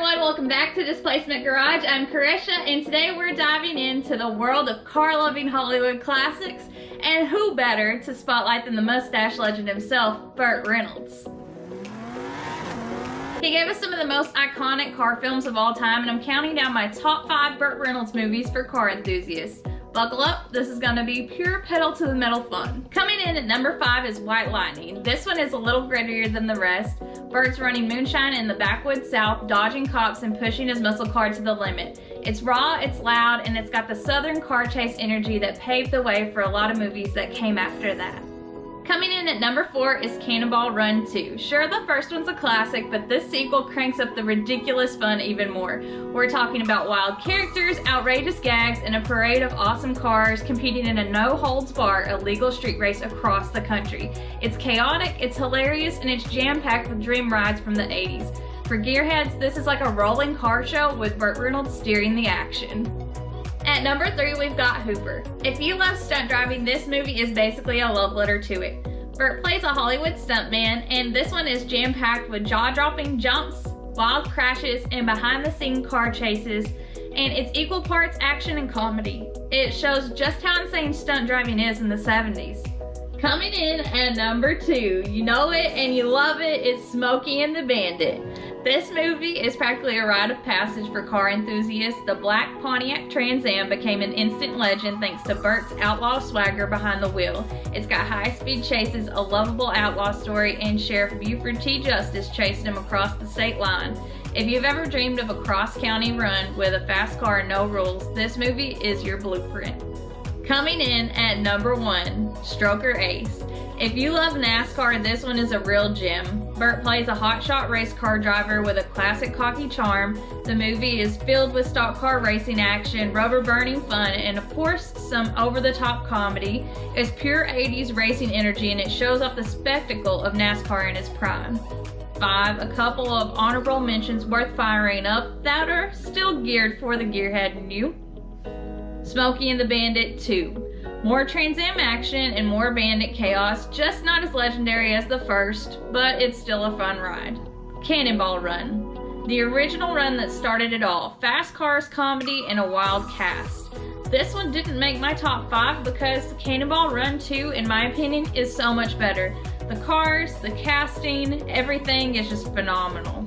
everyone, welcome back to Displacement Garage. I'm Carisha, and today we're diving into the world of car-loving Hollywood classics, and who better to spotlight than the mustache legend himself, Burt Reynolds. He gave us some of the most iconic car films of all time, and I'm counting down my top 5 Burt Reynolds movies for car enthusiasts. Buckle up, this is gonna be pure pedal to the metal fun. Coming in at number 5 is White Lightning. This one is a little grittier than the rest. Burt's running moonshine in the backwoods South, dodging cops and pushing his muscle car to the limit. It's raw, it's loud, and it's got the southern car chase energy that paved the way for a lot of movies that came after that. Coming in at number 4 is Cannonball Run 2. Sure, the first one's a classic, but this sequel cranks up the ridiculous fun even more. We're talking about wild characters, outrageous gags, and a parade of awesome cars competing in a no-holds-bar illegal street race across the country. It's chaotic, it's hilarious, and it's jam-packed with dream rides from the 80s. For gearheads, this is like a rolling car show with Burt Reynolds steering the action. At number 3, we've got Hooper. If you love stunt driving, this movie is basically a love letter to it. Burt plays a Hollywood stuntman, and this one is jam-packed with jaw-dropping jumps, wild crashes, and behind-the-scenes car chases, and it's equal parts action and comedy. It shows just how insane stunt driving is in the 70s. Coming in at number 2, you know it and you love it, it's Smokey and the Bandit. This movie is practically a rite of passage for car enthusiasts. The black Pontiac Trans Am became an instant legend thanks to Burt's outlaw swagger behind the wheel. It's got high-speed chases, a lovable outlaw story, and Sheriff Buford T. Justice chased him across the state line. If you've ever dreamed of a cross-county run with a fast car and no rules, this movie is your blueprint. Coming in at number 1, Stroker Ace. If you love NASCAR, this one is a real gem. Burt plays a hotshot race car driver with a classic cocky charm. The movie is filled with stock car racing action, rubber burning fun, and of course some over-the-top comedy. It's pure 80s racing energy, and it shows off the spectacle of NASCAR in its prime. 5, a couple of honorable mentions worth firing up that are still geared for the gearhead in you. Smokey and the Bandit 2. More Trans Am action and more bandit chaos, just not as legendary as the first, but it's still a fun ride. Cannonball Run. The original run that started it all. Fast cars, comedy, and a wild cast. This one didn't make my top 5 because Cannonball Run 2, in my opinion, is so much better. The cars, the casting, everything is just phenomenal.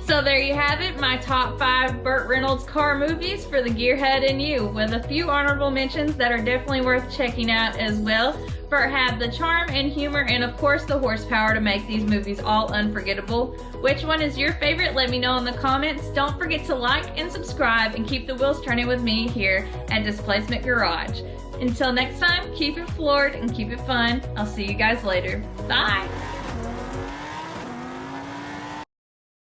So there you have it, my top 5 Burt Reynolds car movies for the gearhead and you, with a few honorable mentions that are definitely worth checking out as well. Burt had the charm and humor and of course the horsepower to make these movies all unforgettable. Which one is your favorite? Let me know in the comments. Don't forget to like and subscribe and keep the wheels turning with me here at Displacement Garage. Until next time, keep it floored and keep it fun. I'll see you guys later. Bye!